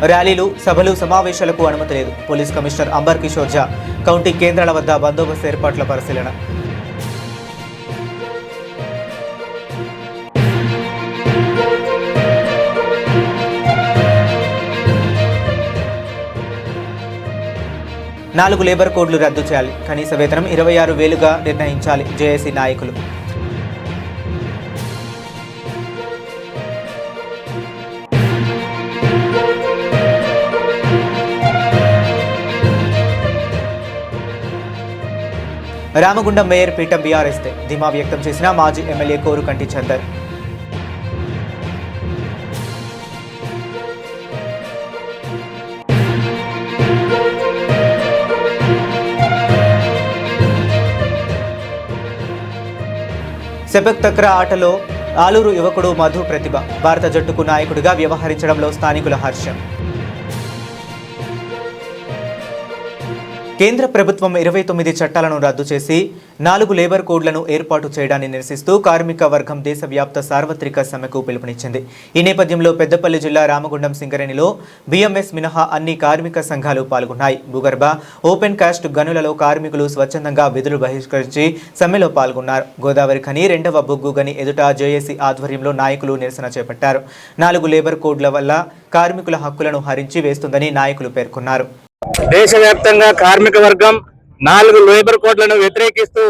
ర్యాలీలు, సభలు, సమావేశాలకు అనుమతి లేదు. పోలీస్ కమిషనర్ అంబర్ కిషోర్ ఝా కౌంటీ కేంద్రాల వద్ద బందోబస్తు ఏర్పాట్ల పరిశీలన. నాలుగు లేబర్ కోడ్లు రద్దు చేయాలి. కనీస వేతనం 26,000గా నిర్ణయించాలి. జేఏసీ నాయకులు. రామగుండం మేయర్ పీఠం బీఆర్ఎస్ దే ధీమా వ్యక్తం చేసిన మాజీ MLA Korukanti Chandar. Sepak takraw ఆటలో ఆలూరు యువకుడు మధు ప్రతిభ భారత జట్టుకు నాయకుడిగా వ్యవహరించడంలో స్థానికుల హర్షం. కేంద్ర ప్రభుత్వం 29 చట్టాలను రద్దు చేసి 4 లేబర్ కోడ్లను ఏర్పాటు చేయడాన్ని నిరసిస్తూ కార్మిక వర్గం దేశవ్యాప్త సార్వత్రిక సమ్మెకు పిలుపునిచ్చింది. ఈ నేపథ్యంలో పెద్దపల్లి జిల్లా రామగుండం సింగరేణిలో బీఎంఎస్ మినహా అన్ని కార్మిక సంఘాలు పాల్గొన్నాయి. భూగర్భ, ఓపెన్ కాస్ట్ గనులలో కార్మికులు స్వచ్ఛందంగా విధులు బహిష్కరించి సమ్మెలో పాల్గొన్నారు. గోదావరి ఖని, 2వ బొగ్గు గని ఎదుట జేఏసీ ఆధ్వర్యంలో నాయకులు నిరసన చేపట్టారు. 4 లేబర్ కోడ్ల వల్ల కార్మికుల హక్కులను హరించి వేస్తుందని నాయకులు పేర్కొన్నారు. దేశవ్యాప్తంగా కార్మిక వర్గం 4 లేబర్ కోడ్లను వ్యతిరేకిస్తూ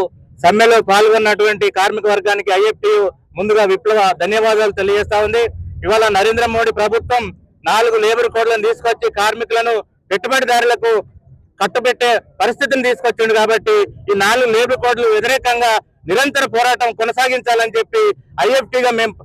సమ్మెలో పాల్గొన్నటువంటి కార్మిక వర్గానికి ఐఎఫ్టీయు ముందుగా విప్లవ ధన్యవాదాలు తెలియజేస్తా ఉంది. ఇవాళ నరేంద్ర మోడీ ప్రభుత్వం 4 లేబర్ కోడ్లను తీసుకొచ్చి కార్మికులను పెట్టుబడిదారులకు కట్టుబెట్టే పరిస్థితిని తీసుకొచ్చింది. కాబట్టి ఈ 4 లేబర్ కోడ్లు వ్యతిరేకంగా నిరంతర పోరాటం కొనసాగించాలని చెప్పి ఐఎఫ్టీగా మేము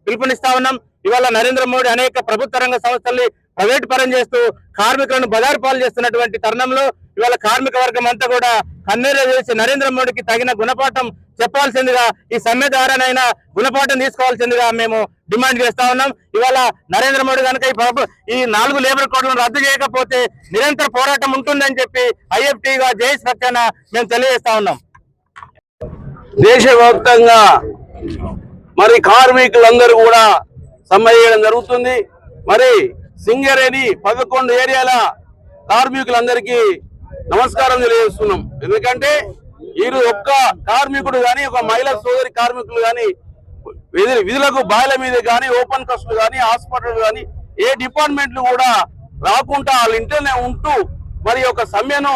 పిలుపునిస్తా ఉన్నాం. ఇవాళ నరేంద్ర మోడీ అనేక ప్రభుత్వ రంగ సంస్థల్ని ప్రైవేట్ పరం చేస్తూ కార్మికులను బజారు పాలు చేస్తున్నటువంటి తరుణంలో ఇవాళ కార్మిక వర్గం అంతా కూడా కన్నీరు చేసి నరేంద్ర మోడీకి తగిన గుణపాఠం చెప్పాల్సిందిగా, ఈ సమ్మె ద్వారానైనా గుణపాఠం తీసుకోవాల్సిందిగా మేము డిమాండ్ చేస్తా ఉన్నాం. ఇవాళ నరేంద్ర మోడీ కనుక ఈ 4 లేబర్ కోడ్లను రద్దు చేయకపోతే నిరంతర పోరాటం ఉంటుందని చెప్పి ఐఎఫ్టీగా జేఏసీ పక్షాన మేము తెలియజేస్తా ఉన్నాం. దేశవ్యాప్తంగా మరి కార్మికులందరూ కూడా సమ్మె చేయడం జరుగుతుంది. మరి సింగరేణి 11 ఏరియాల కార్మికులందరికీ నమస్కారం తెలియజేస్తున్నాం. ఎందుకంటే వీరు ఒక్క కార్మికుడు కానీ, ఒక మహిళా సోదరి కార్మికులు కానీ విధులకు బాయిల మీద కానీ, ఓపెన్ కాస్ట్ కానీ, హాస్పిటల్ కానీ ఏ డిపార్ట్మెంట్లు కూడా రాకుండా వాళ్ళ ఇంట్లోనే ఉంటూ మరి ఒక సమ్మెను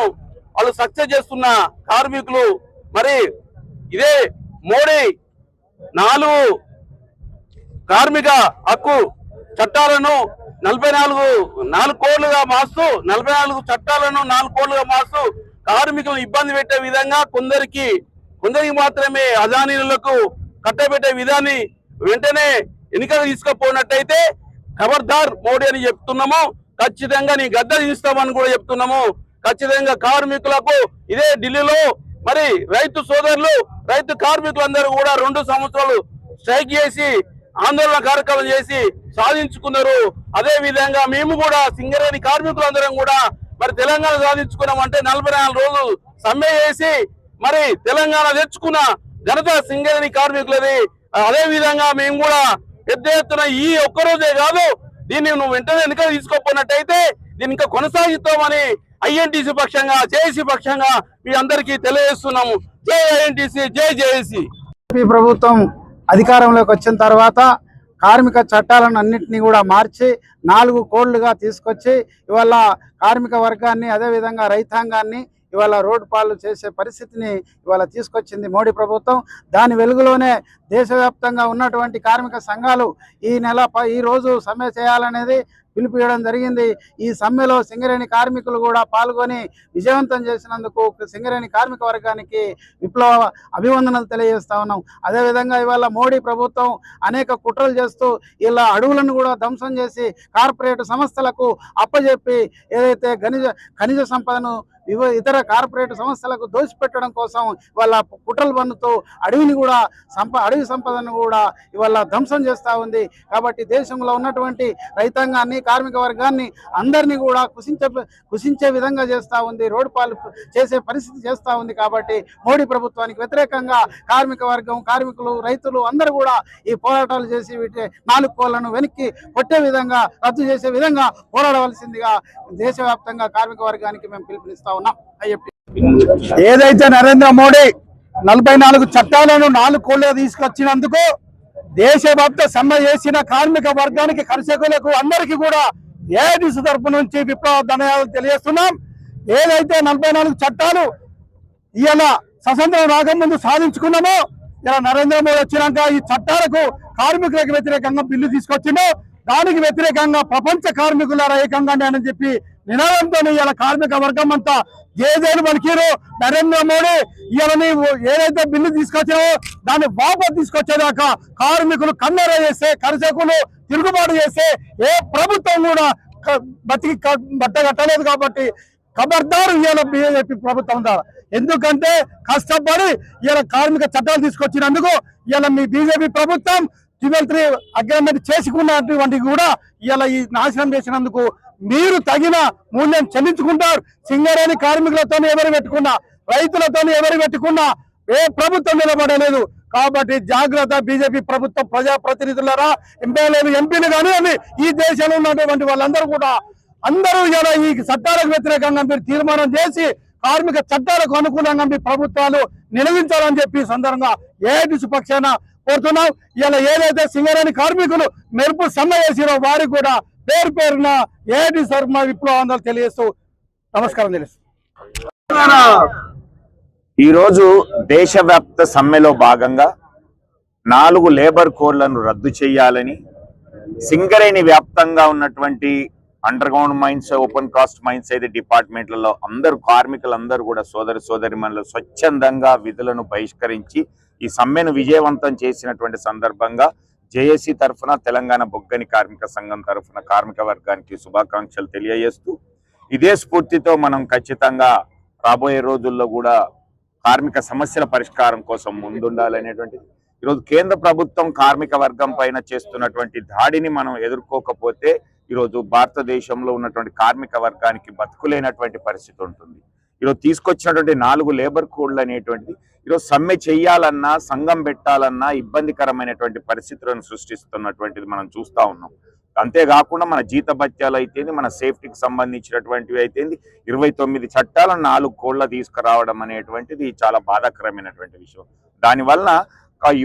వాళ్ళు సక్సెస్ చేస్తున్న కార్మికులు. మరి ఇదే మోడీ 4 కార్మిక హక్కు చట్టాలను 44 కోడ్లుగా మార్చు, 44 చట్టాలను 4 కోడ్లుగా మార్చు కార్మికులను ఇబ్బంది పెట్టే విధంగా కొందరికి మాత్రమే అదానీలకు కట్టబెట్టే విధాన్ని వెంటనే ఎన్నికలు తీసుకుపోయినట్టయితే ఖబర్దార్ మోడీ అని చెప్తున్నాము. ఖచ్చితంగా నీ గద్ద తీస్తామని కూడా చెప్తున్నాము. ఖచ్చితంగా కార్మికులకు ఇదే ఢిల్లీలో మరి రైతు సోదరులు, రైతు కార్మికులందరూ కూడా 2 సంవత్సరాలు స్ట్రైక్ చేసి ఆందోళన కార్యక్రమం చేసి సాధించుకున్నారు. అదే విధంగా మేము కూడా సింగరేణి కార్మికులందరం కూడా మరి తెలంగాణ సాధించుకున్నామంటే 44 రోజులు సమ్మె చేసి మరి తెలంగాణ తెచ్చుకున్న ఘనత సింగరేణి కార్మికులది. అదే విధంగా మేము కూడా పెద్ద ఎత్తున ఈ ఒక్కరోజే కాదు, దీన్ని నువ్వు వెంటనే ఎన్నికలు తీసుకోకపోయినట్టయితే దీన్ని ఇంకా కొనసాగిస్తామని ఐఎన్టీసీ పక్షంగా, జేఏసీ పక్షంగా మీ అందరికీ తెలియజేస్తున్నాము. జై ఐఎన్టీసీ, జై జేఏసీ. ప్రభుత్వం అధికారంలోకి వచ్చిన తర్వాత కార్మిక చట్టాలను అన్నింటినీ కూడా మార్చి 4 కోడ్లుగా తీసుకొచ్చి ఇవాళ కార్మిక వర్గాన్ని, అదేవిధంగా రైతాంగాన్ని ఇవాళ రోడ్డు పాలు చేసే పరిస్థితిని ఇవాళ తీసుకొచ్చింది మోడీ ప్రభుత్వం. దాని వెలుగులోనే దేశవ్యాప్తంగా ఉన్నటువంటి కార్మిక సంఘాలు ఈ రోజు సమ్మె చేయాలనేది పిలుపుయడం జరిగింది. ఈ సమ్మెలో సింగరేణి కార్మికులు కూడా పాల్గొని విజయవంతం చేసినందుకు సింగరేణి కార్మిక వర్గానికి విప్లవ అభివందనలు తెలియజేస్తా ఉన్నాం. అదేవిధంగా ఇవాళ మోడీ ప్రభుత్వం అనేక కుట్రలు చేస్తూ ఇలా అడవులను కూడా ధ్వంసం చేసి కార్పొరేట్ సంస్థలకు అప్పజెప్పి ఏదైతే ఖనిజ సంపదను ఇతర కార్పొరేట్ సంస్థలకు దోచిపెట్టడం కోసం వాళ్ళ కుట్రలు పన్నుతూ అడవి సంపదను కూడా ఇవాళ ధ్వంసం చేస్తూ ఉంది. కాబట్టి దేశంలో ఉన్నటువంటి రైతాంగాన్ని, కార్మిక వర్గాన్ని అందరినీ కూడా కుసించే విధంగా చేస్తూ ఉంది, రోడ్డు పాలు చేసే పరిస్థితి చేస్తూ ఉంది. కాబట్టి మోడీ ప్రభుత్వానికి వ్యతిరేకంగా కార్మిక వర్గం, కార్మికులు, రైతులు అందరూ కూడా ఈ పోరాటాలు చేసి వీటి 4 కోళ్లను వెనక్కి కొట్టే విధంగా, రద్దు చేసే విధంగా పోరాడవలసిందిగా దేశవ్యాప్తంగా కార్మిక వర్గానికి మేము పిలుపునిస్తా ఉన్నాం. ఏదైతే నరేంద్ర మోడీ 44 చట్టాలను 4 కోళ్లుగా తీసుకొచ్చినందుకు దేశవ్యాప్త సమ్మె చేసిన కార్మిక వర్గానికి, కర్షకులకు అందరికీ కూడా ఏఐటీసీ తరపు నుంచి విప్లవ ధన్యవాదాలు తెలియజేస్తున్నాం. ఏదైతే 44 చట్టాలు ఇవాళ స్వతంత్రం రాకముందు సాధించుకున్నామో, ఇలా నరేంద్ర మోడీ వచ్చినాక ఈ చట్టాలకు కార్మికులకు వ్యతిరేకంగా బిల్లు తీసుకొచ్చిందో, దానికి వ్యతిరేకంగా ప్రపంచ కార్మికుల ఏకంగా అని చెప్పి నినాదంతో ఇలా కార్మిక వర్గం అంతా జేజేలు పలికిరు. నరేంద్ర మోడీ ఇవాళ నీవు ఏదైతే బిల్లు తీసుకొచ్చావో దాన్ని వాపసు తీసుకొచ్చేదాకా కార్మికులు కన్నెర చేస్తే, కర్షకులు తిరుగుబాటు చేస్తే ఏ ప్రభుత్వం కూడా బట్టగట్టలేదు. కాబట్టి ఖబర్దారు ఇవాళ బీజేపీ ప్రభుత్వం ద్వారా. ఎందుకంటే కష్టపడి ఇలా కార్మిక చట్టాలు తీసుకొచ్చినందుకు ఇలా మీ బీజేపీ ప్రభుత్వం 12 అగ్రిమెంట్ చేసుకున్నటువంటి కూడా ఇలా ఈ నాశనం చేసినందుకు మీరు తగిన మూల్యం చెల్లించుకుంటారు. సింగరేణి కార్మికులతో ఎవరు పెట్టుకున్నా, రైతులతో ఎవరు పెట్టుకున్నా ఏ ప్రభుత్వం నిలబడలేదు. కాబట్టి జాగ్రత్త బీజేపీ ప్రభుత్వం, ప్రజాప్రతినిధులరా, ఎమ్మెల్యేలు, ఎంపీలు కానీ ఈ దేశంలో ఉన్నటువంటి వాళ్ళందరూ కూడా అందరూ ఇలా ఈ చట్టాలకు వ్యతిరేకంగా మీరు తీర్మానం చేసి కార్మిక చట్టాలకు అనుకూలంగా మీ ప్రభుత్వాలు నిలవించాలని చెప్పి సందర్భంగా ఏఐటీసీ పక్షాన కోరుతున్నాం. ఇలా ఏదైతే సింగరేణి కార్మికులు మెరుపు సమ్మె చేసిరో వారికి కూడా పేరు పేరున ఏఐటీసీ తరఫున విప్లవాందోళన తెలియజేస్తూ నమస్కారం తెలుసు. ఈరోజు దేశవ్యాప్త సమ్మెలో భాగంగా 4 లేబర్ కోడ్లను రద్దు చేయాలని, సింగరేణి వ్యాప్తంగా ఉన్నటువంటి underground mines, open cast mines అయితే డిపార్ట్మెంట్లలో అందరూ కార్మికులందరూ కూడా సోదరిమణులు స్వచ్ఛందంగా విధులను బహిష్కరించి ఈ సమ్మెను విజయవంతం చేసినటువంటి సందర్భంగా జేఏసీ తరఫున, తెలంగాణ బొగ్గని కార్మిక సంఘం తరఫున కార్మిక వర్గానికి శుభాకాంక్షలు తెలియజేస్తూ, ఇదే స్ఫూర్తితో మనం ఖచ్చితంగా రాబోయే రోజుల్లో కూడా కార్మిక సమస్యల పరిష్కారం కోసం ముందుండాలనేటువంటిది. ఈరోజు కేంద్ర ప్రభుత్వం కార్మిక వర్గం పైన చేస్తున్నటువంటి దాడిని మనం ఎదుర్కోకపోతే ఈరోజు భారతదేశంలో ఉన్నటువంటి కార్మిక వర్గానికి బతుకులేనటువంటి పరిస్థితి ఉంటుంది. ఈరోజు తీసుకొచ్చినటువంటి 4 లేబర్ కోడ్లు అనేటువంటిది ఈరోజు సమ్మె చేయాలన్నా, సంఘం పెట్టాలన్నా ఇబ్బందికరమైనటువంటి పరిస్థితులను సృష్టిస్తున్నటువంటిది మనం చూస్తూ ఉన్నాం. అంతేకాకుండా మన జీతభత్యాలు అయితేంది, మన సేఫ్టీకి సంబంధించినటువంటివి అయితేంది, 29 చట్టాలను 4 కోడ్ల తీసుకురావడం అనేటువంటిది చాలా బాధాకరమైనటువంటి విషయం. దానివల్ల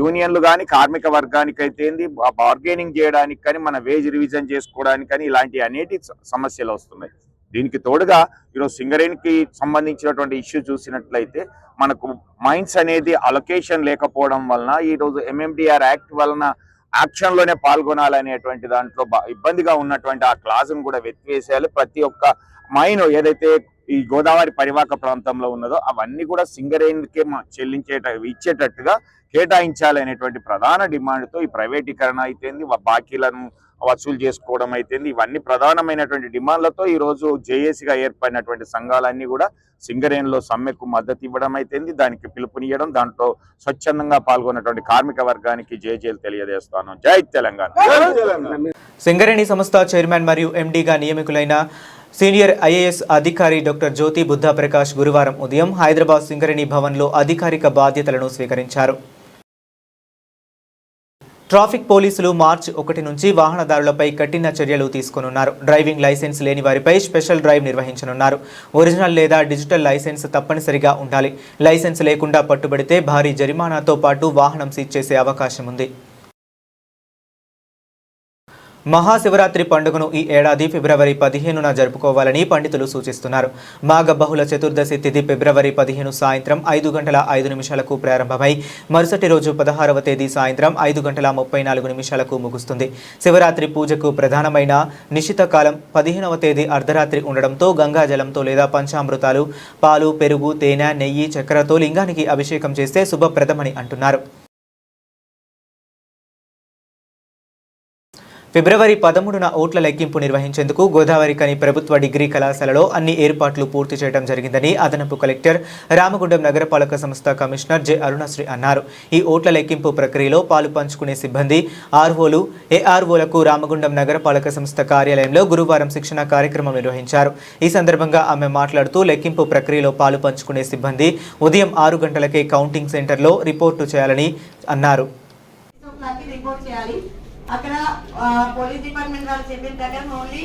యూనియన్లు కానీ, కార్మిక వర్గానికి అయితేంది, బార్గెనింగ్ చేయడానికి కానీ, మన వేజ్ రివిజన్ చేసుకోవడానికి కానీ ఇలాంటి అనేటి సమస్యలు వస్తున్నాయి. దీనికి తోడుగా ఈరోజు సింగరేణికి సంబంధించినటువంటి ఇష్యూ చూసినట్లయితే మనకు మైన్స్ అనేది అలొకేషన్ లేకపోవడం వలన ఈరోజు MMDR యాక్ట్ వలన యాక్షన్లోనే పాల్గొనాలనేటువంటి దాంట్లో ఇబ్బందిగా ఉన్నటువంటి ఆ క్లాజ్ను కూడా వెతివేసేయాలి. ప్రతి ఒక్క మైన్ ఏదైతే ఈ గోదావరి పరివాహక ప్రాంతంలో ఉన్నదో అవన్నీ కూడా సింగరేణికే ఇచ్చేటట్టుగా కేటాయించాలనేటువంటి ప్రధాన డిమాండ్తో ఈ ప్రైవేటీకరణ అయితేంది, బాకీలను వసూలు చేసుకోవడం అయితేంది, ఇవన్నీ ప్రధానమైనటువంటి డిమాండ్లతో ఈరోజు జేఏసీగా ఏర్పడినటువంటి సంఘాలన్నీ కూడా సింగరేణిలో సమ్మెకు మద్దతు ఇవ్వడం అయితేంది, దానికి పిలుపునియడం, దాంట్లో స్వచ్ఛందంగా పాల్గొన్నటువంటి కార్మిక వర్గానికి జేజేలు తెలియజేస్తాను. జై తెలంగాణ. సింగరేణి సంస్థ చైర్మన్ మరియు ఎండీగా నియమితులైన సీనియర్ ఐఏఎస్ అధికారి డాక్టర్ జ్యోతి బుద్ధా ప్రకాష్ గురువారం ఉదయం హైదరాబాద్ సింగరేణి భవన్లో అధికారిక బాధ్యతలను స్వీకరించారు. ట్రాఫిక్ పోలీసులు మార్చి 1 నుంచి వాహనదారులపై కఠిన చర్యలు తీసుకోనున్నారు. డ్రైవింగ్ లైసెన్స్ లేని వారిపై స్పెషల్ డ్రైవ్ నిర్వహించనున్నారు. ఒరిజినల్ లేదా డిజిటల్ లైసెన్స్ తప్పనిసరిగా ఉండాలి. లైసెన్స్ లేకుండా పట్టుబడితే భారీ జరిమానాతో పాటు వాహనం సీజ్ చేసే అవకాశం ఉంది. మహాశివరాత్రి పండుగను ఈ ఏడాది ఫిబ్రవరి 15న జరుపుకోవాలని పండితులు సూచిస్తున్నారు. మాఘ బహుళ చతుర్దశి తిథి ఫిబ్రవరి 15 సాయంత్రం 5:05 ప్రారంభమై మరుసటి రోజు 16వ తేదీ సాయంత్రం 5:34 ముగుస్తుంది. శివరాత్రి పూజకు ప్రధానమైన నిశిత కాలం 15వ తేదీ అర్ధరాత్రి ఉండడంతో గంగాజలంతో లేదా పంచామృతాలు, పాలు, పెరుగు, తేనె, నెయ్యి, చక్కెరతో లింగానికి అభిషేకం చేస్తే శుభప్రదమని అంటున్నారు. ఫిబ్రవరి 13న ఓట్ల లెక్కింపు నిర్వహించేందుకు గోదావరికని ప్రభుత్వ డిగ్రీ కళాశాలలో అన్ని ఏర్పాట్లు పూర్తి చేయడం జరిగిందని అదనపు కలెక్టర్ రామగుండం నగరపాలక సంస్థ కమిషనర్ జె అరుణశ్రీ అన్నారు. ఈ ఓట్ల లెక్కింపు ప్రక్రియలో పాలు పంచుకునే సిబ్బంది ఆర్ఓలు ఏఆర్ఓలకు రామగుండం నగరపాలక సంస్థ కార్యాలయంలో గురువారం శిక్షణ కార్యక్రమం నిర్వహించారు. ఈ సందర్భంగా ఆమె మాట్లాడుతూ లెక్కింపు ప్రక్రియలో పాలు పంచుకునే సిబ్బంది ఉదయం 6 గంటలకే కౌంటింగ్ సెంటర్లో రిపోర్టు చేయాలని అన్నారు. అక్కడ పోలీస్ డిపార్ట్మెంట్ వాళ్ళు చెప్పిన దగ్గర ఓన్లీ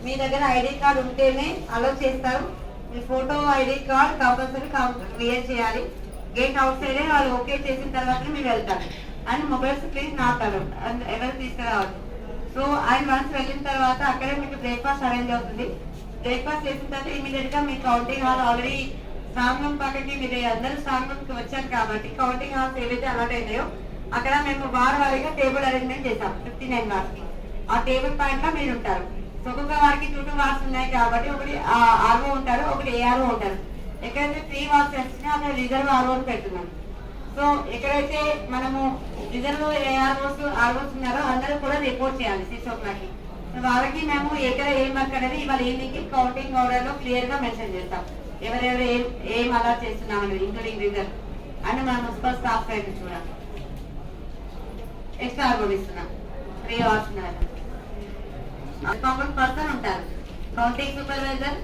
మీ దగ్గర ఐడి కార్డ్ ఉంటేనే అలౌ చేస్తారు. మీ photo ID card compulsory clear చేయాలి. గేట్ అవుట్ సైడే వాళ్ళు ఓకే చేసిన తర్వాత మీరు వెళ్తారు. And mobiles please not allowed, ఎవరు తీసుకురావద్దు. సో అండ్ వన్స్ వెళ్ళిన తర్వాత అక్కడే మీకు బ్రేక్ఫాస్ట్ అరేంజ్ అవుతుంది. బ్రేక్ఫాస్ట్ చేసిన తర్వాత ఇమీడియట్ గా మీ counting hall already strong room పక్కకి మీరు అందరూ స్ట్రాంగ్ రూమ్ కి వచ్చారు కాబట్టి కౌంటింగ్ హాల్స్ ఏవైతే అలౌట్ అయినాయో అక్కడ మేము వారిగా టేబుల్ అరేంజ్మెంట్ చేసాం. 59 వార్డ్స్ కి ఆ టేబుల్ పాయింట్ లో మీరు ఉంటారు. సో ఒక్కొక్క వారికి 2 వార్డ్స్ ఉన్నాయి కాబట్టి ఒకటి ఆర్ఓ ఉంటారు, ఒకటి ఏఆర్ఓ ఉంటారు. ఎక్కడైతే 3 వార్డ్స్ వచ్చినాయో అక్కడ రిజర్వ్ ఆర్ఓ పెడుతున్నాం. సో ఎక్కడైతే మనము రిజర్వ్ ఆర్ఓస్ ఉన్నారో అందరూ కూడా రిపోర్ట్ చేయాలి 6 o'clock కి. వాళ్ళకి మేము ఎక్కడ ఏం వర్క్ అనేది ఇవాళ ఈవినింగ్ కౌంటింగ్ ఆర్డర్ లో క్లియర్ గా మెన్షన్ చేస్తాం. ఎవరెవరు ఏం అలాట్ చేస్తున్నామని ఇంక్లూడింగ్ రిజర్వ్ అండ్ మన మున్సిపల్ స్టాఫ్ సైడ్ నుంచి కూడా ఎక్స్ట్రా ఆర్గోనిస్తున్నాం. 3 hours పర్సన్ ఉంటారు. కౌంటింగ్ సూపర్వైజర్,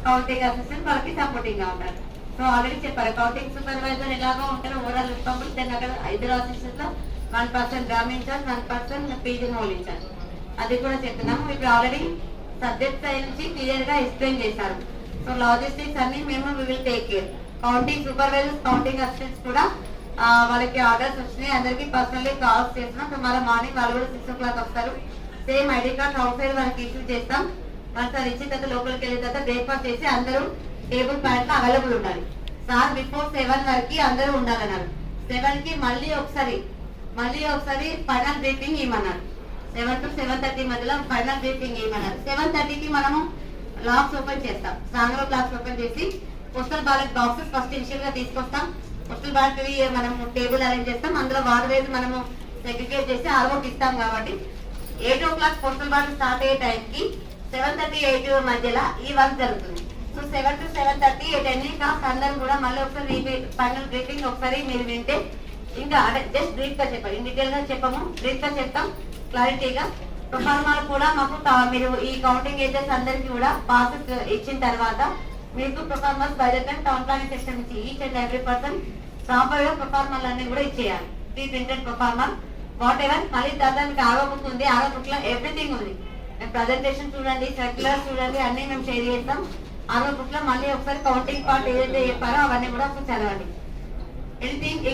కౌంటింగ్ అసిస్టెంట్ వాళ్ళకి సపోర్టింగ్ గా ఉంటారు. సో ఆల్రెడీ చెప్పారు కౌంటింగ్ సూపర్వైజర్ ఎలాగో ఉంటారు ఓవరాల్ రెస్పాన్సిబుల్. దాని అక్కడ 5 అసిస్టెంట్ లో 1% gram incharge, 1% pigeon hole incharge. అది కూడా చెప్తున్నాము. ఇప్పుడు ఆల్రెడీ సబ్జెక్ట్ సైడ్ నుంచి క్లియర్ గా ఎక్స్ప్లెయిన్ చేశారు. సో లాజిస్టిక్స్ అన్ని మేము will take care. Counting supervisors, counting assistants కూడా వాళ్ళకి ఆర్డర్స్ వచ్చినాయి. అందరికి పర్సనల్లీ కాల్స్ చేస్తున్నాం. టుమారో మార్నింగ్ వాళ్ళు కూడా 6 o'clock వస్తారు. Same ID card outside వాళ్ళకి ఇష్యూ చేస్తాం. వాళ్ళు సార్ ఇచ్చిన తర్వాత లోపలికి వెళ్ళిన తర్వాత బ్రేక్ఫాస్ట్ చేసి అందరూ టేబుల్ పాయింట్ లో అవైలబుల్ ఉండాలి. సార్ బిఫోర్ 7 వరకు అందరూ ఉండాలన్నారు. 7 కి మళ్ళీ ఒకసారి ఫైనల్ బ్రీఫింగ్ ఇవ్వమన్నారు. 7 to 7:30 మధ్యలో ఫైనల్ బ్రీఫింగ్ ఇవ్వమన్నారు. 7:30కి మనము లాక్స్ ఓపెన్ చేస్తాం. స్ట్రాంగ్ రూమ్ లాక్స్ ఓపెన్ చేసి postal ballot boxes first initial గా తీసుకొస్తాం. పోస్టల్ బ్యాలెట్ మనం టేబుల్ అరేంజ్ చేస్తాం. అందులో వార్డ్ వైజ్ మనము సెగ్రిగేట్ చేసి ఆర్ఓకి ఇస్తాం కాబట్టి 8 o'clock పోస్టల్ బ్యాలెట్ స్టార్ట్ అయ్యే టైంకి 7:30, 8 మధ్యలో ఈ వర్క్ జరుగుతుంది. సో 7 to 7:30 ఎన్ని కాస్ట్ అందరూ కూడా మళ్ళీ ఒకసారి ఫైనల్ బ్రీఫింగ్ ఒకసారి మీరు వింటే ఇంకా అంటే జస్ట్ బ్రీఫ్ గా చెప్పాలి, ఇన్ డీటెయిల్ గా చెప్పము, బ్రీఫ్ గా చెప్తాం క్లారిటీగా. ప్రొఫార్మాలు కూడా మాకు మీరు ఈ కౌంటింగ్ ఏజెంట్స్ అందరికి కూడా పాసెస్ ఇచ్చిన తర్వాత మీకు proformas by the time town planning section నుంచి each and every person proper గా ప్రొఫార్మర్లు అన్ని కూడా ఇచ్చేయాలి. Pre printed proforma whatever. మళ్ళీ దానికి ఆరో బుక్ ఉంది, ఆరో బుక్ లో ఎవ్రీథింగ్ ఉంది. ప్రజెంటేషన్ చూడండి, సర్క్యులర్ చూడండి, అన్ని మేము షేర్ చేస్తాం. ఆరో బుక్ లో మళ్ళీ ఒకసారి కౌంటింగ్ పార్ట్ ఏదైతే చెప్పారో అవన్నీ కూడా ఒకసారి చదవండి. ఎనీథింగ్.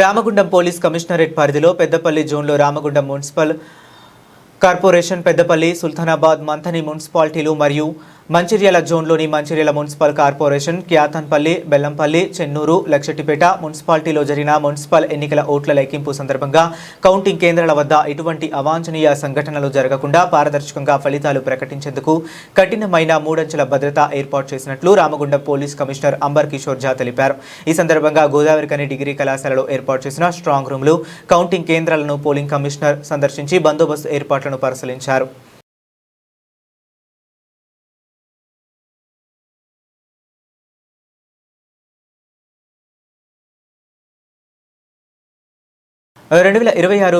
రామగుండం పోలీస్ కమిషనరేట్ పరిధిలో పెద్దపల్లి జోన్లో రామగుండం మున్సిపల్ కార్పొరేషన్, పెద్దపల్లి, సుల్తానాబాద్, మంథని మున్సిపాలిటీలు మరియు మంచిర్యాల జోన్లోని మంచిర్యాల మున్సిపల్ కార్పొరేషన్, క్యాతన్పల్లి, బెల్లంపల్లి, చెన్నూరు, లక్షటిపేట మున్సిపాలిటీలో జరిగిన మున్సిపల్ ఎన్నికల ఓట్ల లెక్కింపు సందర్భంగా కౌంటింగ్ కేంద్రాల వద్ద ఎటువంటి అవాంఛనీయ సంఘటనలు జరగకుండా పారదర్శకంగా ఫలితాలు ప్రకటించేందుకు కఠినమైన 3 అంచెల భద్రత ఏర్పాటు చేసినట్లు రామగుండం పోలీస్ కమిషనర్ అంబర్ కిషోర్ ఝా తెలిపారు. ఈ సందర్భంగా గోదావరికని డిగ్రీ కళాశాలలో ఏర్పాటు చేసిన స్ట్రాంగ్ రూమ్లు, కౌంటింగ్ కేంద్రాలను పోలింగ్ కమిషనర్ సందర్శించి బందోబస్తు ఏర్పాట్లను పరిశీలించారు.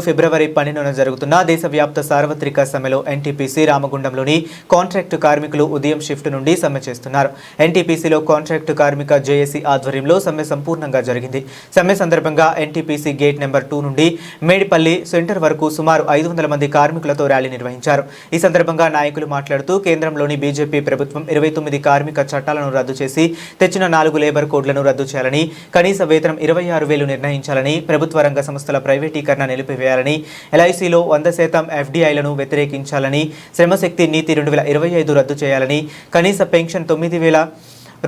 ఫిబ్రవరి 12న జరుగుతున్న దేశవ్యాప్త సార్వత్రిక సమ్మెలో ఎన్టీపీసీ రామగుండంలోని కాంట్రాక్టు కార్మికులు ఉదయం షిఫ్ట్ నుండి సమ్మె చేస్తున్నారు. ఎన్టీపీసీలో కాంట్రాక్టు కార్మిక జేఏసీ ఆధ్వర్యంలో సమ్మె సంపూర్ణంగా జరిగింది. సమ్మె సందర్భంగా ఎన్టీపీసీ గేట్ నెంబర్ 2 నుండి మేడిపల్లి సెంటర్ వరకు సుమారు 500 మంది కార్మికులతో ర్యాలీ నిర్వహించారు. ఈ సందర్భంగా నాయకులు మాట్లాడుతూ కేంద్రంలోని బీజేపీ ప్రభుత్వం 29 కార్మిక చట్టాలను రద్దు చేసి తెచ్చిన 4 లేబర్ కోడ్లను రద్దు చేయాలని, కనీస వేతనం 26,000 నిర్ణయించాలని, ప్రభుత్వ రంగ సంస్థల ప్రైవేటీకరణ నిలిపివేయాలని, ఎల్ఐసిలో 100% ఎఫ్డీఐలను వ్యతిరేకించాలని, శ్రమశక్తి నీతి 2025 రద్దు చేయాలని, కనీస పెన్షన్ 9,000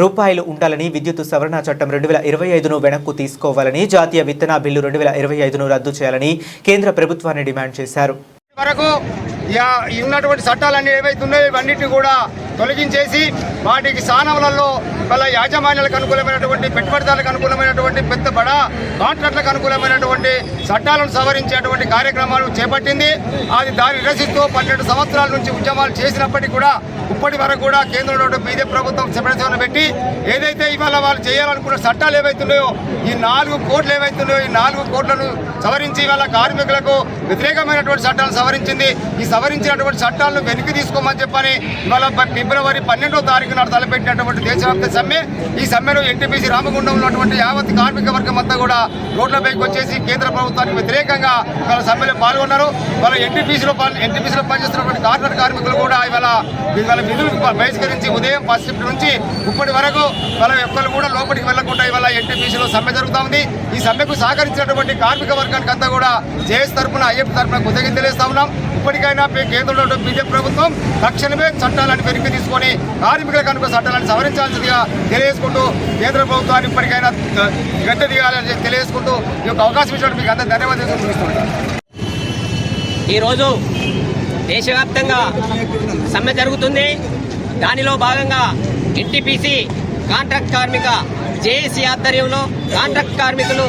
రూపాయలు ఉండాలని, విద్యుత్ సవరణ చట్టం 2025ను వెనక్కు తీసుకోవాలని, జాతీయ విత్తన బిల్లు 2025ను రద్దు చేయాలని కేంద్ర ప్రభుత్వాన్ని డిమాండ్ చేశారు. వరకు ఉన్నటువంటి చట్టాలన్నీ ఏవైతే ఉన్నాయో ఇవన్నిటిని కూడా తొలగించేసి వాటికి స్థానములలో వాళ్ళ యాజమాన్యాలకు అనుకూలమైనటువంటి పెట్టుబడిదారులకు అనుకూలమైనటువంటి పెద్ద బడా కాంట్రాక్టులకు అనుకూలమైనటువంటి చట్టాలను సవరించేటువంటి కార్యక్రమాలు చేపట్టింది. అది దాన్ని నిరసిస్తూ 12 సంవత్సరాల నుంచి ఉద్యమాలు చేసినప్పటికీ కూడా ఇప్పటి వరకు కూడా కేంద్రంలో బీజేపీ ప్రభుత్వం సెపరేషన్ పెట్టి ఏదైతే ఇవాళ వాళ్ళు చేయాలనుకున్న చట్టాలు ఏవైతున్నాయో ఈ 4 కోట్లు ఏవైతున్నాయో ఈ 4 కోట్లను సవరించి ఇవాళ కార్మికులకు వ్యతిరేకమైనటువంటి చట్టాలను సవరించింది. ఈ సవరించినటువంటి చట్టాలను వెనక్కి తీసుకోమని చెప్పని ఇవాళ ఫిబ్రవరి 12వ తారీఖు నాడు తలపెట్టినటువంటి దేశవ్యాప్త సమ్మె. ఈ సమ్మెలో ఎన్టీపీసీ రామగుండం ఉన్నటువంటి యావత్ కార్మిక వర్గం అంతా కూడా రోడ్లపైకి వచ్చేసి కేంద్ర ప్రభుత్వానికి వ్యతిరేకంగా వాళ్ళ సమ్మెలో పాల్గొన్నారు. వాళ్ళ ఎన్టీపీసీలో పనిచేస్తున్నటువంటి కార్మిక కార్మికులు కూడా ఇవాళ విధులకు బహిష్కరించి ఉదయం 10 షిఫ్ట్ నుంచి ఇప్పటి వరకు వాళ్ళ ఒక్కరు కూడా లోపలికి వెళ్లకుండా ఇవాళ ఎన్టీపీసీలో సమ్మె జరుగుతూ ఉంది. ఈ సమ్మెకు సహకరించినటువంటి కార్మిక వర్గానికి అంతా కూడా జేఎస్ తరఫున ఐఎఫ్ తరఫున కృతజ్ఞతలు తెలియజేస్తా ఉన్నాం. ఇప్పటికైనా కేంద్రంలో బీజేపీ ప్రభుత్వం తక్షణమే చట్టాలను వెనక్కి తీసుకొని కార్మికులకు అనుకున్న చట్టాలను సవరించాల్సిందిగా తెలియజేసుకుంటూ కేంద్ర ప్రభుత్వాన్ని ఇప్పటికైనా గద్దె దిగాలని తెలియజేసుకుంటూ ఈ యొక్క అవకాశం ఇచ్చినట్టు మీకు అందరూ ధన్యవాదాలు తెలుపుతున్నాను. ఈరోజు దేశవ్యాప్తంగా సమ్మె జరుగుతుంది. దానిలో భాగంగా ఎన్టీపీసీ కాంట్రాక్ట్ కార్మిక జేఏసీ ఆధ్వర్యంలో కాంట్రాక్ట్ కార్మికులు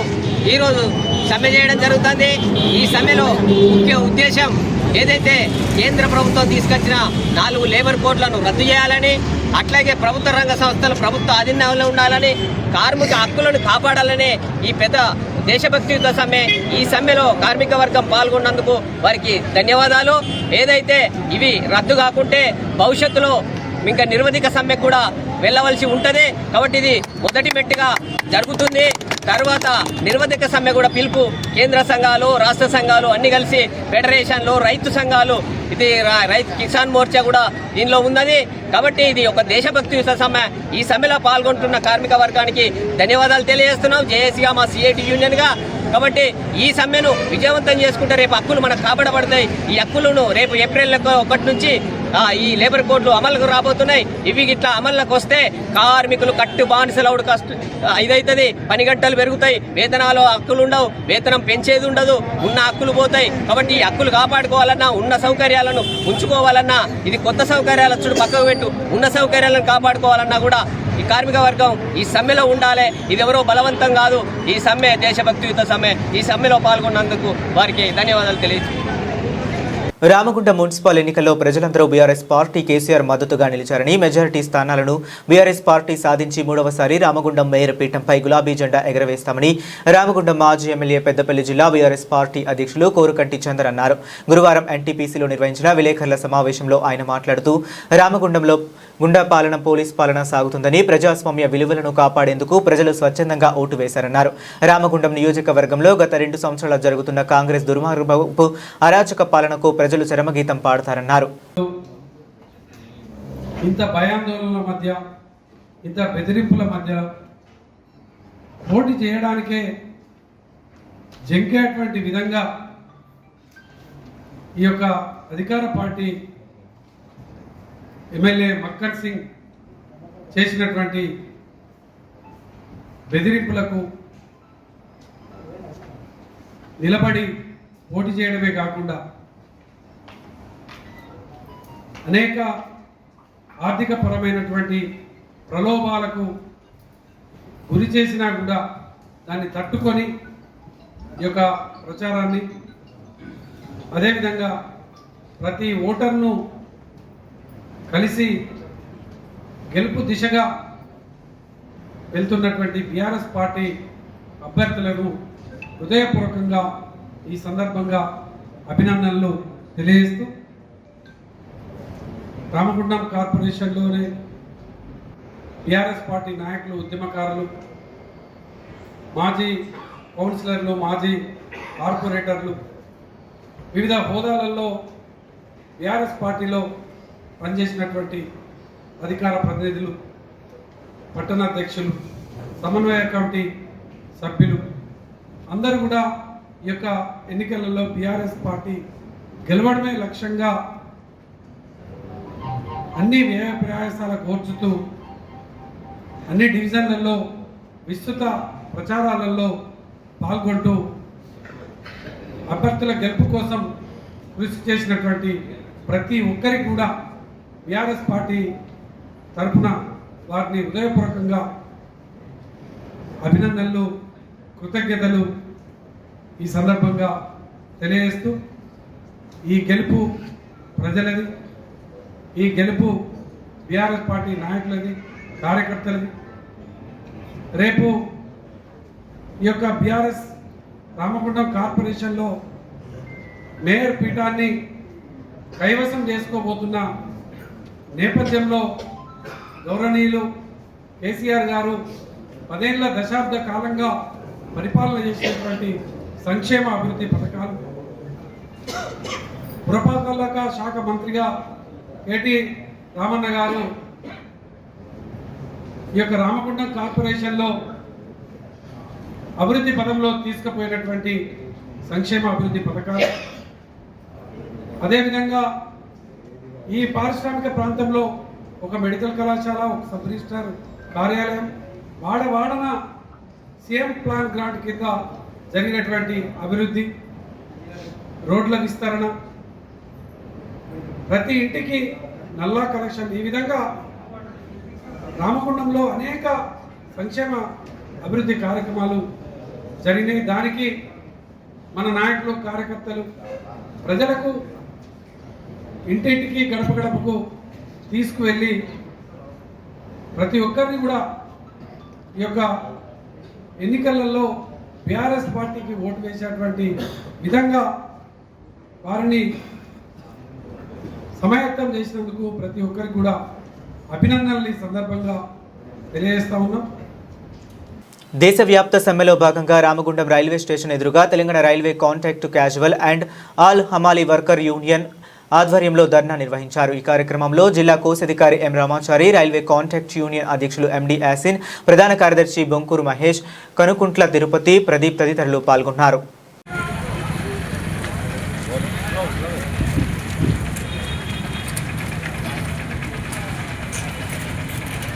ఈరోజు సమ్మె చేయడం జరుగుతుంది. ఈ సమ్మెలో ముఖ్య ఉద్దేశం ఏదైతే కేంద్ర ప్రభుత్వం తీసుకొచ్చిన 4 లేబర్ కోడ్లను రద్దు చేయాలని, అట్లాగే ప్రభుత్వ రంగ సంస్థలు ప్రభుత్వ ఆధీనంలో ఉండాలని, కార్మిక హక్కులను కాపాడాలని ఈ పెద్ద దేశభక్తియుత సమ్మె. ఈ సమ్మెలో కార్మిక వర్గం పాల్గొన్నందుకు వారికి ధన్యవాదాలు. ఏదైతే ఇవి రద్దు కాకుంటే భవిష్యత్తులో ఇంకా నిరవధిక సమ్మె కూడా వెళ్ళవలసి ఉంటుంది. కాబట్టి ఇది మొదటి మెట్టుగా జరుగుతుంది. తర్వాత నిరవధిక సమ్మె కూడా పిలుపు కేంద్ర సంఘాలు, రాష్ట్ర సంఘాలు అన్ని కలిసి ఫెడరేషన్లు, రైతు సంఘాలు, ఇది రైతు కిసాన్ మోర్చా కూడా దీనిలో ఉన్నది. కాబట్టి ఇది ఒక దేశభక్తియుత సమ్మె. ఈ సమ్మెలో పాల్గొంటున్న కార్మిక వర్గానికి ధన్యవాదాలు తెలియజేస్తున్నాం జేఏసీగా, మా సిఐటి యూనియన్గా. కాబట్టి ఈ సమ్మెను విజయవంతం చేసుకుంటే రేపు హక్కులు మనకు కాపాడబడతాయి. ఈ హక్కులను రేపు ఏప్రిల్ 1 నుంచి ఈ లేబర్ కోడ్లు అమలుకు రాబోతున్నాయి. ఇవి ఇట్లా అమల్లోకి వస్తే కార్మికులు కట్టు బానిసలవుడు ఇదైతుంది. పని గంటలు పెరుగుతాయి, వేతనాలు హక్కులు ఉండవు, వేతనం పెంచేది ఉండదు, ఉన్న హక్కులు పోతాయి. కాబట్టి ఈ హక్కులు కాపాడుకోవాలన్నా, ఉన్న సౌకర్యాలను ఉంచుకోవాలన్నా, ఇది కొత్త సౌకర్యాలు వచ్చుడు పక్కకు పెట్టు, ఉన్న సౌకర్యాలను కాపాడుకోవాలన్నా కూడా ఈ కార్మిక వర్గం ఈ సమ్మెలో ఉండాలి. ఇది ఎవరో బలవంతం కాదు. ఈ సమ్మె దేశభక్తియుత సమ్మె. ఈ సమ్మెలో పాల్గొన్నందుకు వారికి ధన్యవాదాలు తెలియజేస్తున్నాను. రామగుండం మున్సిపల్ ఎన్నికల్లో ప్రజలందరూ బీఆర్ఎస్ పార్టీ కేసీఆర్ మద్దతుగా నిలిచారని, మెజారిటీ స్థానాలను బీఆర్ఎస్ పార్టీ సాధించి 3వసారి రామగుండం మేయర్ పీఠంపై గులాబీ జెండా ఎగరవేస్తామని రామగుండం మాజీ ఎమ్మెల్యే పెద్దపల్లి జిల్లా బీఆర్ఎస్ పార్టీ అధ్యక్షులు కోరుకంటి చందర్ అన్నారు. గురువారం ఎన్టీపీసీలో నిర్వహించిన విలేకరుల సమావేశంలో ఆయన మాట్లాడుతూ రామగుండంలో గుండా పాలన, పోలీస్ పాలన సాగుతుందని, ప్రజాస్వామ్య విలువలను కాపాడేందుకు ప్రజలు స్వచ్ఛందంగా ఓటు వేశారన్నారు. రామగుండం నియోజకవర్గంలో గత 2 సంవత్సరాలు జరుగుతున్న కాంగ్రెస్ దుర్మార్గపు అరాచక పాలనకు ప్రజలు చరమగీతం పాడతారన్నారు. ఇంత భయాందోళనల మధ్య, ఇంత బెదిరింపుల మధ్య పోటీ చేయడానికే జంకేటువంటి విధంగా ఈ యొక్క అధికార పార్టీ ఎమ్మెల్యే మక్కర్ సింగ్ చేసినటువంటి బెదిరింపులకు నిలబడి పోటీ చేయడమే కాకుండా అనేక ఆర్థిక పరమైనటువంటి ప్రలోభాలకు గురి చేసినా కూడా దాన్ని తట్టుకొని ఈ యొక్క ప్రచారాన్ని, అదేవిధంగా ప్రతి ఓటర్ను కలిసి గెలుపు దిశగా వెళ్తున్నటువంటి బీఆర్ఎస్ పార్టీ అభ్యర్థులను హృదయపూర్వకంగా ఈ సందర్భంగా అభినందనలు తెలియజేస్తూ, రామగుండం కార్పొరేషన్లోనే బీఆర్ఎస్ పార్టీ నాయకులు, ఉద్యమకారులు, మాజీ కౌన్సిలర్లు, మాజీ కార్పొరేటర్లు, వివిధ హోదాలలో బీఆర్ఎస్ పార్టీలో పనిచేసినటువంటి అధికార ప్రతినిధులు, పట్టణాధ్యక్షులు, సమన్వయ కమిటీ సభ్యులు అందరూ కూడా ఈ యొక్క ఎన్నికలలో బీఆర్ఎస్ పార్టీ గెలవడమే లక్ష్యంగా అన్ని వ్యయ ప్రయాసాల కోర్చుతూ అన్ని డివిజన్లలో విస్తృత ప్రచారాలలో పాల్గొంటూ అభ్యర్థుల గెలుపు కోసం కృషి చేసినటువంటి ప్రతి ఒక్కరికి కూడా బీఆర్ఎస్ పార్టీ తరఫున వారిని హృదయపూర్వకంగా అభినందనలు, కృతజ్ఞతలు ఈ సందర్భంగా తెలియజేస్తూ, ఈ గెలుపు ప్రజలది, ఈ గెలుపు బీఆర్ఎస్ పార్టీ నాయకులది, కార్యకర్తలది. రేపు ఈ యొక్క బీఆర్ఎస్ రామగుండం కార్పొరేషన్లో మేయర్ పీఠాన్ని కైవసం చేసుకోబోతున్న నేపథ్యంలో గౌరవనీయులు కేసీఆర్ గారు 10 ఏళ్ల దశాబ్ద కాలంగా పరిపాలన చేసినటువంటి సంక్షేమ అభివృద్ధి పథకాలు, పురపాలక శాఖ మంత్రిగా కేటీ రామన్న గారు ఈ యొక్క రామగుండం కార్పొరేషన్లో అభివృద్ధి పదంలో తీసుకుపోయినటువంటి సంక్షేమ అభివృద్ధి పథకాలు, అదేవిధంగా ఈ పారిశ్రామిక ప్రాంతంలో ఒక మెడికల్ కళాశాల, ఒక సబ్ రిజిస్ట్రార్ కార్యాలయం, వాడవాడన సీఎం ప్లాన్ గ్రాంట్ కింద జరిగినటువంటి అభివృద్ధి, రోడ్ల విస్తరణ, ప్రతి ఇంటికి నల్లా కనెక్షన్, ఈ విధంగా రామగుండంలో అనేక సంక్షేమ అభివృద్ధి కార్యక్రమాలు జరిగినాయి. దానికి మన నాయకులు, కార్యకర్తలు ప్రజలకు ఇంటింటికి, గడప గడపకు తీసుకువెళ్ళి ప్రతి ఒక్కరిని కూడా ఈ యొక్క ఎన్నికలలో బీఆర్ఎస్ పార్టీకి ఓటు వేసేటువంటి విధంగా వారిని సమాయత్తం చేసినందుకు ప్రతి ఒక్కరికి కూడా అభినందనలు ఈ సందర్భంగా తెలియజేస్తా ఉన్నాం. దేశవ్యాప్త సమ్మెలో భాగంగా రామగుండం రైల్వే స్టేషన్ ఎదురుగా Telangana railway contract casual and all హమాలీ వర్కర్ యూనియన్ ఆధ్వర్యంలో ధర్నా నిర్వహించారు. ఈ కార్యక్రమంలో జిల్లా కోశాధికారి ఎం రామాచారి, రైల్వే కాంట్రాక్ట్ యూనియన్ అధ్యక్షులు ఎండి యాసిన్, ప్రధాన కార్యదర్శి బొంకూరు మహేష్, కనుకుంట్ల తిరుపతి, ప్రదీప్ తదితరులు పాల్గొన్నారు.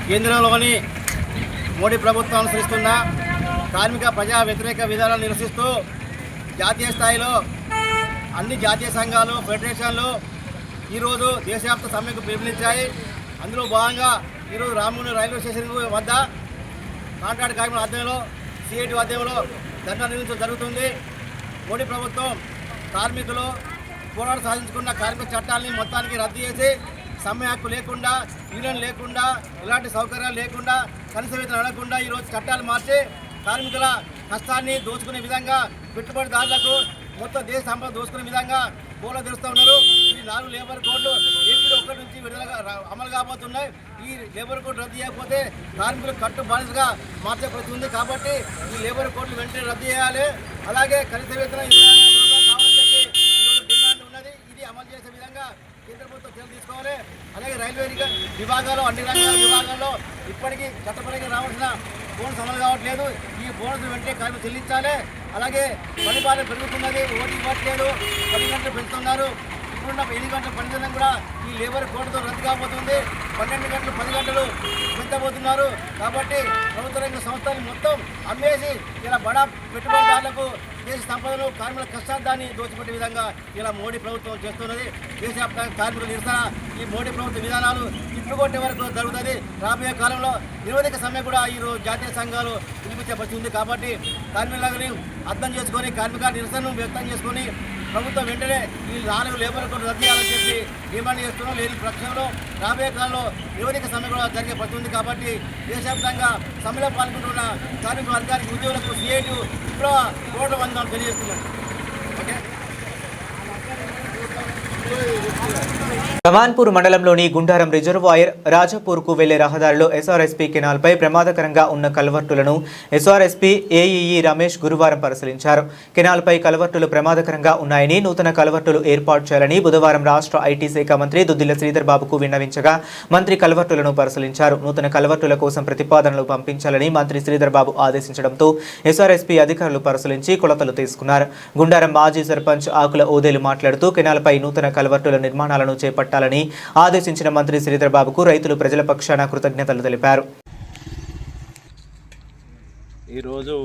కేంద్రంలోని మోడీ ప్రభుత్వం అనుసరిస్తున్న కార్మిక ప్రజా వ్యతిరేక విధానాలను నిరసిస్తూ జాతీయ స్థాయిలో అన్ని జాతీయ సంఘాలు, ఫెడరేషన్లు ఈరోజు దేశవ్యాప్త సమ్మెకు పిలుపునిచ్చాయి. అందులో భాగంగా ఈరోజు రామగుండం రైల్వే స్టేషన్ వద్ద కాంట్రాక్ట్ కార్మికుల ఆధ్వర్యంలో, సిఐటి ఆధ్వర్యంలో ధర్నా నిర్వహించడం జరుగుతుంది. మోడీ ప్రభుత్వం కార్మికులు పోరాటం సాధించుకున్న కార్మిక చట్టాలని మొత్తానికి రద్దు చేసి, సమ్మె హక్కు లేకుండా, యూనియన్ లేకుండా, ఎలాంటి సౌకర్యాలు లేకుండా, కనీస వేతనం అడగకుండా ఈరోజు చట్టాలు మార్చి కార్మికుల కష్టాన్ని దోచుకునే విధంగా, పెట్టుబడిదారులకు మొత్తం దేశ సంపద దోచుకునే విధంగా బోల తెరుస్తూ ఉన్నారు. ఈ 4 లేబర్ కోడ్లు ఏపీలో 1 నుంచి విడుదలగా అమలు కాబోతున్నాయి. ఈ లేబర్ కోడ్ రద్దు చేయకపోతే కార్మికులు కట్టు బానిసగా మార్చే పరిస్థితి ఉంది. కాబట్టి ఈ లేబర్ కోడ్లు వెంటనే రద్దు చేయాలి. అలాగే కనీస వేతనం 20,000 రూపాయలు కావాలని చెప్పి ఈరోజు డిమాండ్ ఉన్నది. ఇది అమలు చేసే విధంగా కేంద్ర ప్రభుత్వం చర్యలు తీసుకోవాలి. అలాగే రైల్వే విభాగాల్లో, అన్ని రంగాల విభాగాల్లో ఇప్పటికీ చట్టపరంగా రావాల్సిన బోనస్ అమలు కావట్లేదు. ఈ బోనస్ వెంటనే కార్మికులు చెల్లించాలి. అలాగే పని భారం పెరుగుతున్నది, ఓటీ ఇవ్వట్లేదు, 10 గంటలు పెంచుతున్నారు. ఇప్పుడున్న 8 గంటల పనిదినం కూడా ఈ లేబర్ కోడ్తో రద్దు కాబోతుంది. 12 గంటలు 10 గంటలు పెంచబోతున్నారు. కాబట్టి ప్రభుత్వ రంగ సంస్థలు మొత్తం అమ్మేసి ఇలా బడా పెట్టుబడిదారులకు దేశ సంపదను, కార్మికుల కష్టాన్ని దోచిపెట్టే విధంగా ఇలా మోడీ ప్రభుత్వం చేస్తున్నది. దేశవ్యాప్తంగా కార్మికుల నిరసన ఈ మోడీ ప్రభుత్వ విధానాలు ఇప్పుకొట్టే వరకు జరుగుతుంది. రాబోయే కాలంలో నిరోధక సమ్మె కూడా ఈరోజు జాతీయ సంఘాలు పిలిపించే పరిస్థితి ఉంది. కాబట్టి కార్మికులని అర్థం చేసుకొని, కార్మిక నిరసనను వ్యక్తం చేసుకొని ప్రభుత్వం వెంటనే ఈ 4 లేబర్ కోడ్ రద్దు చేయాలని చెప్పి డిమాండ్ చేస్తున్నాం. లేని పక్షంలో రాబోయే కాలంలో నిరోధక సమ్మె కూడా జరిగే పరిస్థితి ఉంది. కాబట్టి దేశవ్యాప్తంగా సమ్మెలో పాల్గొంటున్న కార్మిక వర్గానికి, ఉద్యోగులకు సిఐటి ఇప్పుడు కోట్ల వందలు తెలియజేస్తున్నాం. ఓకే. కమాన్పూర్ మండలంలోని గుండారం రిజర్వాయర్ రాజాపూర్కు వెళ్లే రహదారిలో ఎస్ఆర్ఎస్పీ కెనాల్పై ప్రమాదకరంగా ఉన్న కల్వర్టులను ఎస్ఆర్ఎస్పీ ఏఈఈ రమేష్ గురువారం పరిశీలించారు. కెనాల్పై కల్వర్టులు ప్రమాదకరంగా ఉన్నాయని, నూతన కల్వర్టులు ఏర్పాటు చేయాలని బుధవారం రాష్ట్ర ఐటీ శాఖ మంత్రి దుద్దిల శ్రీధర్ బాబుకు విన్నవించగా మంత్రి కల్వర్టులను పరిశీలించారు. నూతన కల్వర్టుల కోసం ప్రతిపాదనలు పంపించాలని మంత్రి శ్రీధర్ బాబు ఆదేశించడంతో ఎస్ఆర్ఎస్పీ అధికారులు పరిశీలించి కొలతలు తీసుకున్నారు. గుండారం మాజీ సర్పంచ్ ఆకుల ఓదేలు మాట్లాడుతూ కెనాల్పై నూతన కల్వర్టుల నిర్మాణాలను చేపట్టాలని ఆదేశించిన మంత్రి శ్రీధర్ బాబుకు రైతులు ప్రజల పక్షాన కృతజ్ఞతలు తెలిపారు. ఈరోజు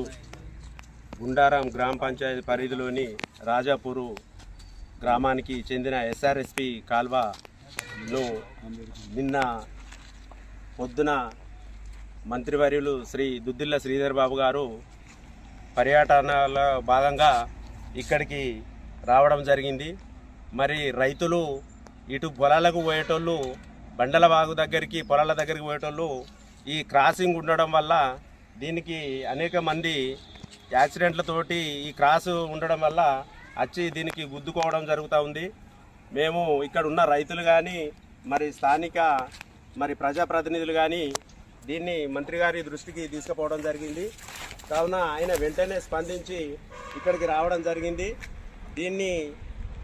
గుండారం గ్రామ పంచాయతీ పరిధిలోని రాజాపూరు గ్రామానికి చెందిన ఎస్ఆర్ఎస్పి కాల్వను నిన్న పొద్దున మంత్రివర్యులు శ్రీ దుద్దిల్ల శ్రీధర్ బాబు గారు పర్యటనలో భాగంగా ఇక్కడికి రావడం జరిగింది. మరి రైతులు ఇటు పొలాలకు పోయేటోళ్ళు బండలవాగు దగ్గరికి పొలాల దగ్గరికి పోయేటోళ్ళు ఈ క్రాసింగ్ ఉండడం వల్ల దీనికి అనేక మంది యాక్సిడెంట్లతోటి ఈ క్రాస్ ఉండడం వల్ల వచ్చి దీనికి గుద్దుకోవడం జరుగుతూ ఉంది. మేము ఇక్కడ ఉన్న రైతులు కానీ మరి స్థానిక మరి ప్రజాప్రతినిధులు కానీ దీన్ని మంత్రి గారి దృష్టికి తీసుకుపోవడం జరిగింది. కావున ఆయన వెంటనే స్పందించి ఇక్కడికి రావడం జరిగింది. దీన్ని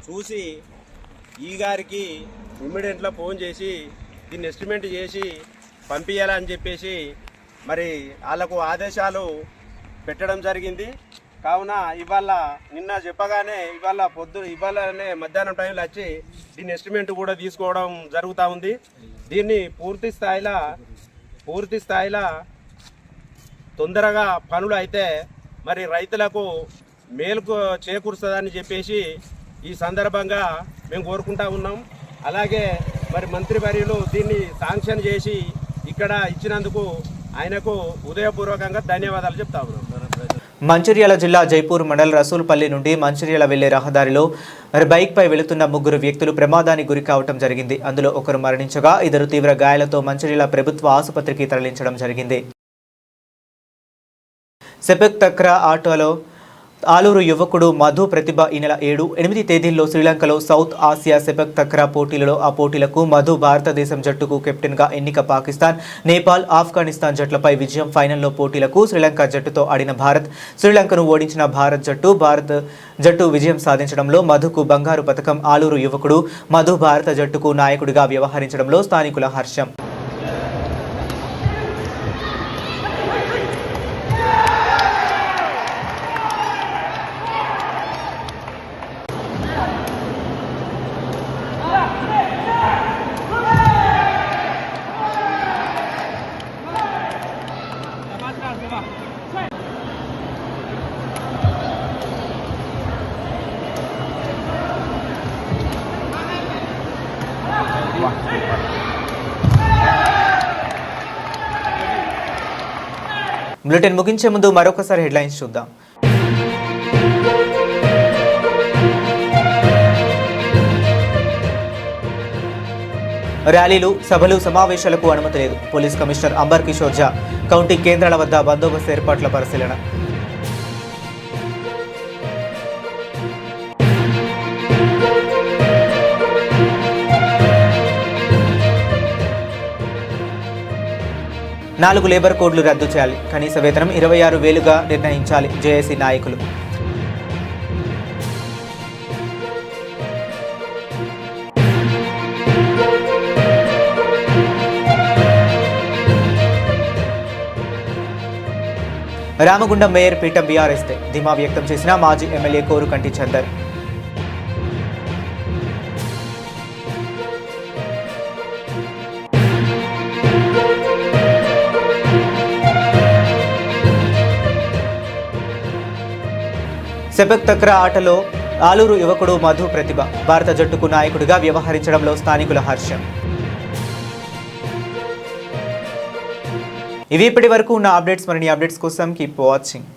చూసి ఈ గారికి ఇమ్మీడియట్గా ఫోన్ చేసి దీన్ని ఎస్టిమేట్ చేసి పంపించాలని చెప్పేసి మరి వాళ్ళకు ఆదేశాలు పెట్టడం జరిగింది. కావున ఇవాళ నిన్న చెప్పగానే ఇవాళనే మధ్యాహ్నం టైంలో వచ్చి దీని ఎస్టిమేట్ కూడా తీసుకోవడం జరుగుతూ ఉంది. దీన్ని పూర్తి స్థాయిలో తొందరగా పనులు అయితే మరి రైతులకు మేలుకు చేకూరుస్తుందని చెప్పేసి ఈ సందర్భంగా మేము కోరుకుంటా ఉన్నాం. అలాగే మరి మంత్రివర్యులు దీన్ని శాంక్షన్ చేసి ఇక్కడ ఇచ్చినందుకు ఆయనకు ఉదయపూర్వకంగా ధన్యవాదాలు చెప్తా ఉన్నాం. మంచిర్యాల జిల్లా జైపూర్ మండల్ రసూల్పల్లి నుండి మంచిర్యాల వెళ్లే రహదారిలో బైక్పై వెళుతున్న 3 వ్యక్తులు ప్రమాదానికి గురి కావడం జరిగింది. అందులో ఒకరు మరణించగా 2 తీవ్ర గాయాలతో మంచిర్యాల ప్రభుత్వ ఆసుపత్రికి తరలించడం జరిగింది. సెపెక్ తక్రా ఆటోలో ఆలూరు యువకుడు మధు ప్రతిభ ఈ నెల 7-8 తేదీల్లో శ్రీలంకలో సౌత్ ఆసియా సెపెక్ తక్రా పోటీలలో ఆ పోటీలకు మధు భారతదేశం జట్టుకు కెప్టెన్గా ఎన్నిక. పాకిస్తాన్, నేపాల్, ఆఫ్ఘనిస్తాన్ జట్లపై విజయం. ఫైనల్లో పోటీలకు శ్రీలంక జట్టుతో ఆడిన భారత్, శ్రీలంకను ఓడించిన భారత్ జట్టు విజయం సాధించడంలో మధుకు బంగారు పతకం. ఆలూరు యువకుడు మధు భారత జట్టుకు నాయకుడిగా వ్యవహరించడంలో స్థానికుల హర్షం. బులెటిన్ ముగించే ముందు మరొకసారి హెడ్లైన్స్ చూద్దాం. ర్యాలీలు, సభలు, సమావేశాలకు అనుమతి లేదు. పోలీస్ కమిషనర్ అంబర్ కిషోర్ ఝా కౌంటీ కేంద్రాల వద్ద బందోబస్తు ఏర్పాట్ల పరిశీలన. నాలుగు లేబర్ కోడ్లు రద్దు చేయాలి. కనీస వేతనం 26,000గా నిర్ణయించాలి. జేఏసీ నాయకులు. రామగుండం మేయర్ పీఠం బీఆర్ఎస్దే ధీమా వ్యక్తం చేసిన మాజీ ఎమ్మెల్యే కోరుకంటి చందర్. సెపెక్ తక్రా ఆటలో ఆలూరు యువకుడు మధు ప్రతిభ భారత జట్టుకు నాయకుడిగా వ్యవహరించడంలో స్థానికుల హర్షం. ఇవి ఇప్పటి వరకు ఉన్న అప్డేట్స్. మరిన్ని అప్డేట్స్ కోసం కీప్ వాచింగ్.